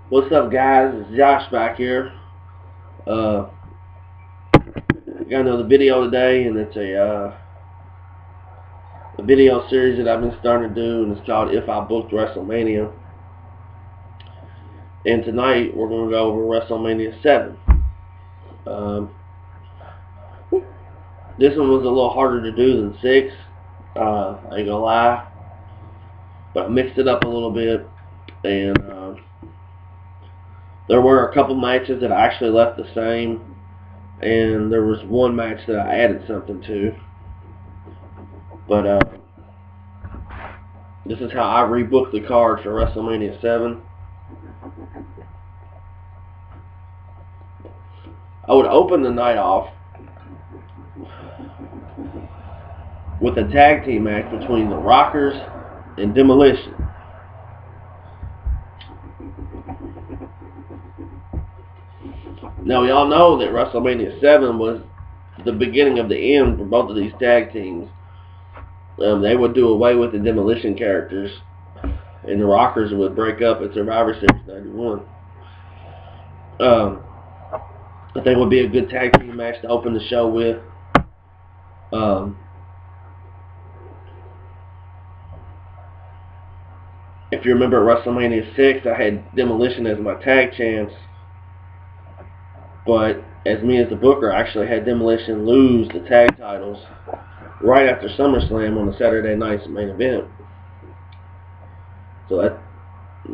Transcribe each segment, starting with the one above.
What's up, guys? It's Josh back here. Got another video today, and it's a video series that I've been starting to do, and it's called If I Booked WrestleMania. And tonight we're going to go over WrestleMania 7. This one was a little harder to do than 6. I ain't gonna lie, but I mixed it up a little bit, and there were a couple matches that I actually left the same, and there was one match that I added something to. But this is how I rebooked the card for WrestleMania 7. I would open the night off with a tag team match between the Rockers and Demolition. Now, we all know that WrestleMania 7 was the beginning of the end for both of these tag teams. They would do away with the Demolition characters, and the Rockers would break up at Survivor Series 91. I think it would be a good tag team match to open the show with. If you remember at WrestleMania 6, I had Demolition as my tag champs. But as me as the booker, I actually had Demolition lose the tag titles right after SummerSlam on the Saturday night's main event. So that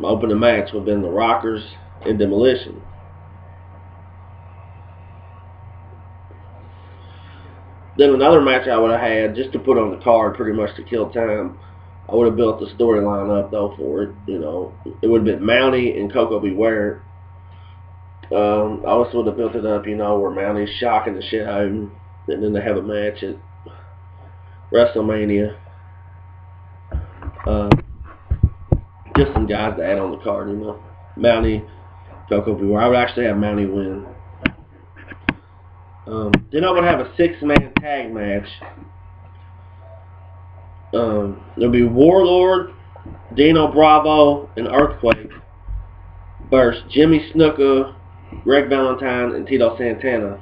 opening match would have been the Rockers and Demolition. Then another match I would have had just to put on the card, pretty much to kill time. I would have built the storyline up though for it. You know, it would have been Mountie and Coco Beware. I also would have built it up, you know, where Mountie's shocking the shit out of him, and then they have a match at WrestleMania. Just some guys to add on the card, you know. Mountie, Coco Beware. I would actually have Mountie win. Then I would have a 6-man tag match. There'll be Warlord, Dino Bravo, and Earthquake versus Jimmy Snuka, Greg Valentine, and Tito Santana.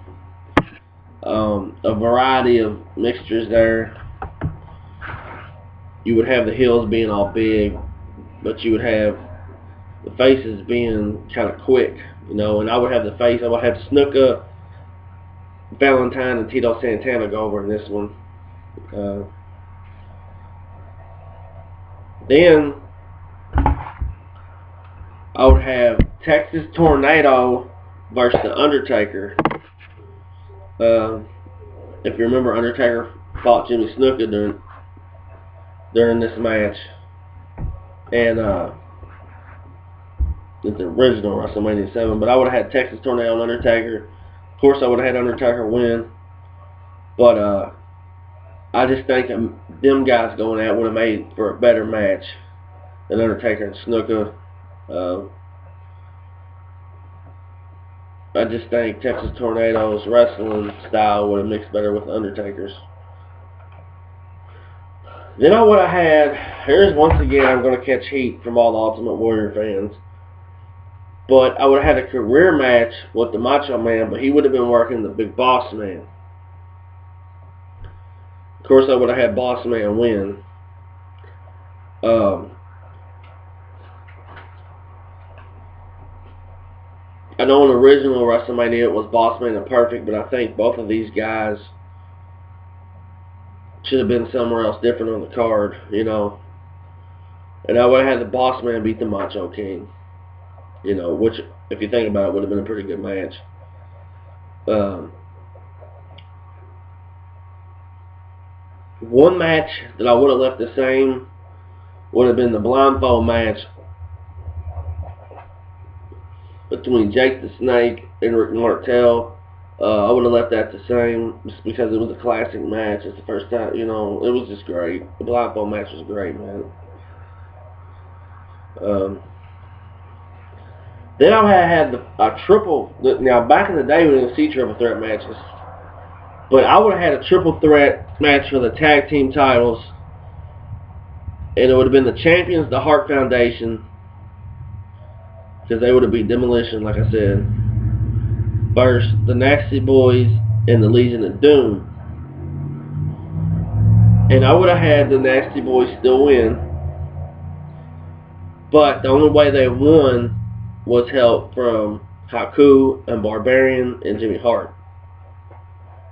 A variety of mixtures there. You would have the heels being all big, but you would have the faces being kind of quick, you know. And I would have the face. I would have Snuka, Valentine, and Tito Santana go over in this one. Then I would have Texas Tornado versus The Undertaker. If you remember, Undertaker fought Jimmy Snuka during this match. And it's the original WrestleMania 7. But I would have had Texas Tornado and Undertaker. Of course, I would have had Undertaker win. But I just think them guys going out would have made for a better match than Undertaker and Snuka. I just think Texas Tornado's wrestling style would have mixed better with Undertaker's. Then I would have had, here's once again, I'm going to catch heat from all the Ultimate Warrior fans, but I would have had a career match with the Macho Man, but he would have been working the Big Boss Man. Of course, I would have had Boss Man win. I know in the original WrestleMania it was Boss Man and Perfect, but I think both of these guys should have been somewhere else different on the card, you know. And I would have had the Boss Man beat the Macho King, you know, which, if you think about it, would have been a pretty good match. One match that I would have left the same would have been the blindfold match between Jake the Snake and Rick Martel. I would have left that the same just because it was a classic match. It's the first time, you know, it was just great. The blindfold match was great, man. Then I had a triple. Now, back in the day, we didn't see triple threat matches. But I would have had a triple threat match for the tag team titles. And it would have been the champions, the Hart Foundation, because they would have beat Demolition, like I said, versus the Nasty Boys and the Legion of Doom. And I would have had the Nasty Boys still win, but the only way they won was help from Haku and Barbarian and Jimmy Hart.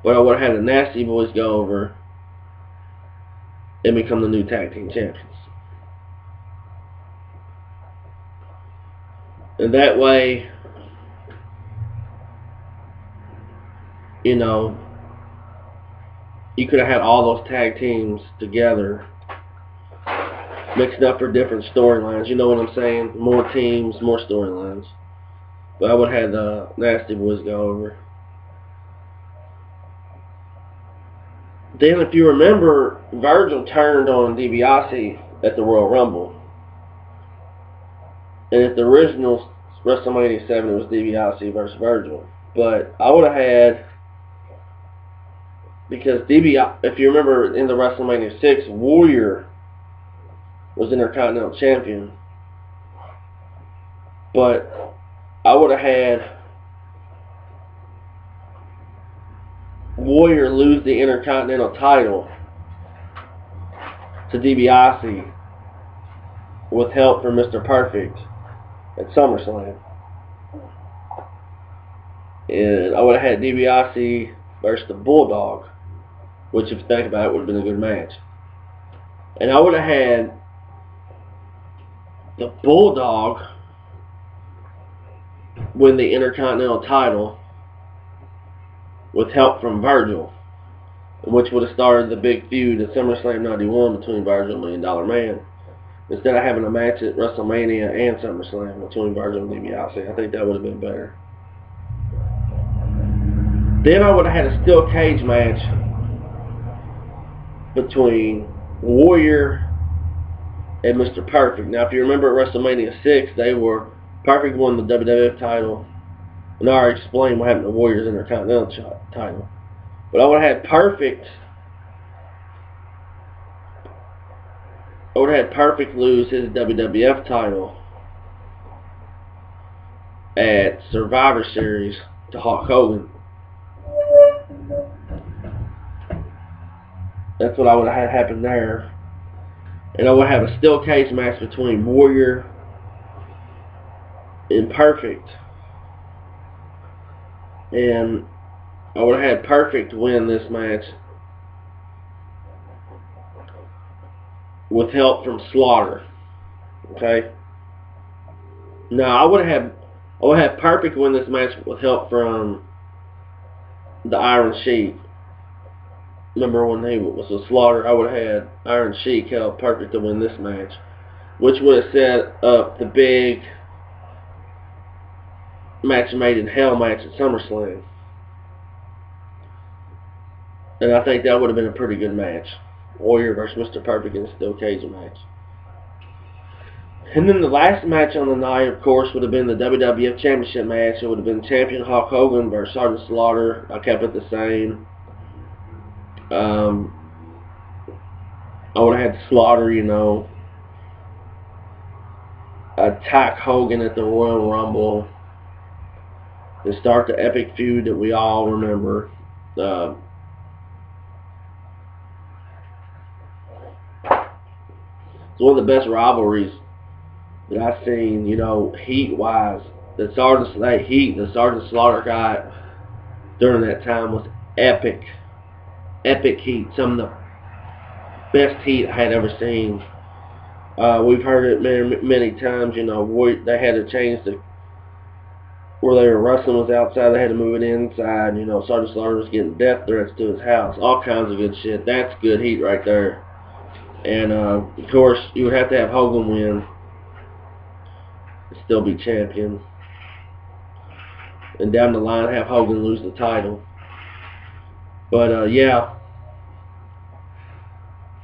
But I would have had the Nasty Boys go over and become the new tag team champions. And that way, you know, you could have had all those tag teams together, mixed up for different storylines. You know what I'm saying? More teams, more storylines. But I would have had the Nasty Boys go over. Then, if you remember, Virgil turned on DiBiase at the Royal Rumble. And at the original WrestleMania 7, it was DiBiase versus Virgil. But I would have had, because DiBiase, if you remember in the WrestleMania 6, Warrior was Intercontinental Champion. But I would have had Warrior lose the Intercontinental title to DiBiase with help from Mr. Perfect at SummerSlam. And I would have had DiBiase versus the Bulldog, which, if you think about it, would have been a good match. And I would have had the Bulldog win the Intercontinental title with help from Virgil, which would have started the big feud at SummerSlam 91 between Virgil and Million Dollar Man. Instead of having a match at WrestleMania and SummerSlam between Virgil and DiBiase, I think that would have been better. Then I would have had a steel cage match between Warrior and Mr. Perfect. Now, if you remember at WrestleMania 6, Perfect won the WWF title. And I already explained what happened to Warrior's Intercontinental title. But I would have had Perfect lose his WWF title at Survivor Series to Hulk Hogan. That's what I would have had happen there. And I would have a steel cage match between Warrior and Perfect. And I would have had Perfect win this match with help from Slaughter. Okay? Now I would have had Perfect win this match with help from the Iron Sheik. Remember when he was with Slaughter? I would have had Iron Sheik help Perfect to win this match, which would have set up the big match made in hell match at SummerSlam. And I think that would have been a pretty good match. Warrior versus Mr. Perfect in a steel cage match. And then the last match on the night, of course, would have been the WWF Championship match. It would have been Champion Hulk Hogan versus Sergeant Slaughter. I kept it the same. I would have had Slaughter, attack Hogan at the Royal Rumble and start the epic feud that we all remember. It's one of the best rivalries that I've seen, heat-wise. The Sergeant Slaughter got during that time was epic. Epic heat. Some of the best heat I had ever seen. We've heard it many times, they had to change where they were wrestling was outside, they had to move it inside. Sergeant Slaughter was getting death threats to his house. All kinds of good shit. That's good heat right there. And, of course, you would have to have Hogan win and still be champion. And down the line, have Hogan lose the title. But, yeah.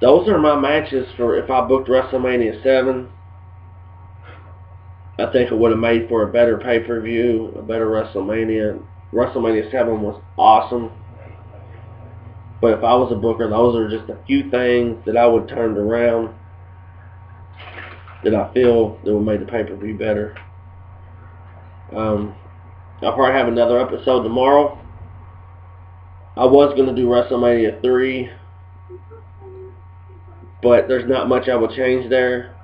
Those are my matches for if I booked WrestleMania 7. I think it would have made for a better pay-per-view, a better WrestleMania. WrestleMania 7 was awesome. But if I was a booker, those are just a few things that I would turn around that I feel that would make the pay-per-view better. I'll probably have another episode tomorrow. I was going to do WrestleMania 3, but there's not much I will change there.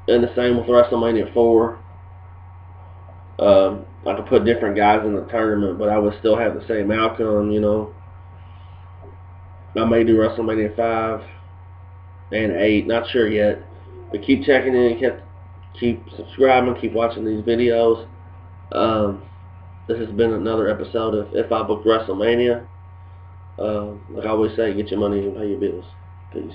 And the same with WrestleMania 4. I could put different guys in the tournament, but I would still have the same outcome, you know. I may do WrestleMania 5 and 8, not sure yet. But keep checking in, keep subscribing, keep watching these videos. This has been another episode of If I Booked WrestleMania. Like I always say, get your money and pay your bills. Peace.